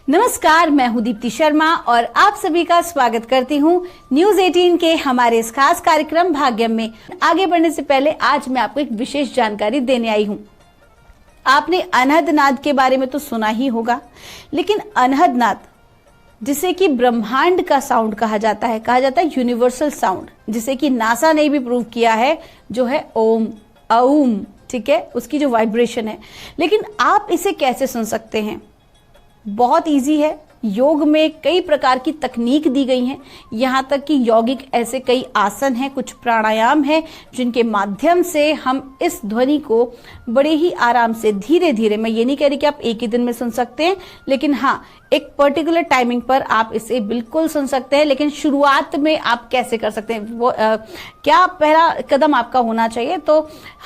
नमस्कार, मैं हूं दीप्ति शर्मा और आप सभी का स्वागत करती हूं न्यूज 18 के हमारे इस खास कार्यक्रम भाग्यम में। आगे बढ़ने से पहले आज मैं आपको एक विशेष जानकारी देने आई हूं। आपने अनहद नाद के बारे में तो सुना ही होगा, लेकिन अनहद नाद जिसे कि ब्रह्मांड का साउंड कहा जाता है यूनिवर्सल साउंड, जिसे कि नासा ने भी प्रूव किया है, जो है ओम औम, ठीक है, उसकी जो वाइब्रेशन है। लेकिन आप इसे कैसे सुन सकते हैं? बहुत इजी है। योग में कई प्रकार की तकनीक दी गई हैं, यहाँ तक कि यौगिक ऐसे कई आसन हैं, कुछ प्राणायाम हैं, जिनके माध्यम से हम इस ध्वनि को बड़े ही आराम से धीरे धीरे, मैं ये नहीं कह रही कि आप एक ही दिन में सुन सकते हैं, लेकिन हाँ एक पर्टिकुलर टाइमिंग पर आप इसे बिल्कुल सुन सकते हैं। लेकिन शुरुआत में आप कैसे कर सकते हैं, वो क्या पहला कदम आपका होना चाहिए? तो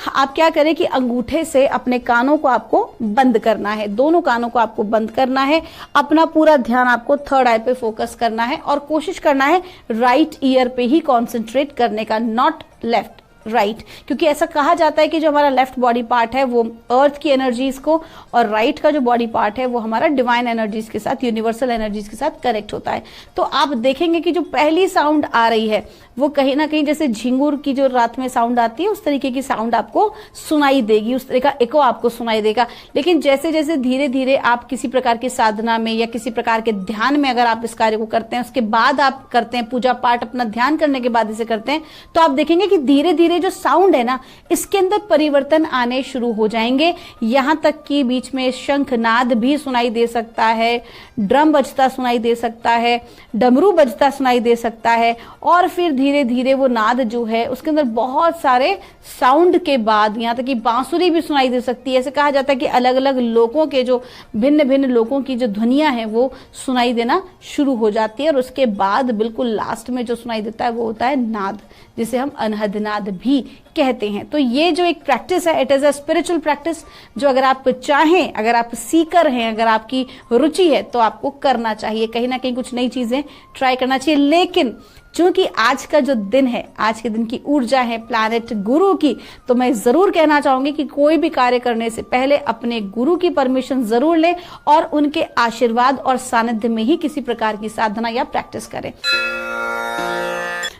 आप क्या करें कि अंगूठे से अपने कानों को आपको बंद करना है, दोनों कानों को आपको बंद करना है, अपना पूरा ध्यान आपको थर्ड आई पे फोकस करना है और कोशिश करना है राइट ईयर पे ही कॉन्सेंट्रेट करने का, नॉट लेफ्ट, राइट। क्योंकि ऐसा कहा जाता है कि जो हमारा लेफ्ट बॉडी पार्ट है वो अर्थ की एनर्जीज को, और राइट का जो बॉडी पार्ट है वो हमारा डिवाइन एनर्जीज के साथ, यूनिवर्सल एनर्जीज के साथ कनेक्ट होता है। तो आप देखेंगे कि जो पहली साउंड आ रही है वो कहीं ना कहीं जैसे झिंगुर की जो रात में साउंड आती है उस तरीके की साउंड आपको सुनाई देगी, उस तरह का इको आपको सुनाई देगा। लेकिन जैसे जैसे धीरे धीरे आप किसी प्रकार की साधना में या किसी प्रकार के ध्यान में अगर आप इस कार्य को करते हैं, उसके बाद आप करते हैं पूजा पाठ, अपना ध्यान करने के बाद इसे करते हैं, तो आप देखेंगे कि धीरे धीरे जो साउंड है ना, इसके अंदर परिवर्तन आने शुरू हो जाएंगे। यहां तक कि बीच में शंखनाद भी सुनाई दे सकता है, ड्रम बजता सुनाई दे सकता है, डमरू बजता सुनाई दे सकता है, और फिर धीरे धीरे वो नाद जो है उसके अंदर बहुत सारे साउंड के बाद यहां तक कि बांसुरी भी सुनाई दे सकती है। ऐसे कहा जाता है कि अलग अलग लोगों के जो भिन्न भिन्न लोगों की जो ध्वनियां हैं वो सुनाई देना शुरू हो जाती है, और उसके बाद बिल्कुल लास्ट में जो सुनाई देता है वो होता है नाद, जिसे हम अनहद नाद भी कहते हैं। तो ये जो एक प्रैक्टिस है, it is a spiritual practice, जो अगर आप चाहें, अगर आप सीकर हैं, अगर आपकी रुचि है तो आपको करना चाहिए, कहीं ना कहीं कुछ नई चीजें ट्राई करना चाहिए। लेकिन चूंकि आज का जो दिन है, आज के दिन की ऊर्जा है प्लैनेट गुरु की, तो मैं जरूर कहना चाहूंगी कि कोई भी कार्य करने से पहले अपने गुरु की परमिशन जरूर लें और उनके आशीर्वाद और सानिध्य में ही किसी प्रकार की साधना या प्रैक्टिस करें।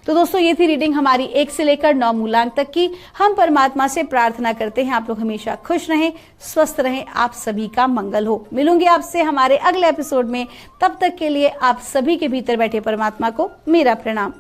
तो दोस्तों, ये थी रीडिंग हमारी 1 से लेकर 9 मूलांक तक की। हम परमात्मा से प्रार्थना करते हैं आप लोग हमेशा खुश रहें, स्वस्थ रहें, आप सभी का मंगल हो। मिलूंगी आपसे हमारे अगले एपिसोड में, तब तक के लिए आप सभी के भीतर बैठे परमात्मा को मेरा प्रणाम।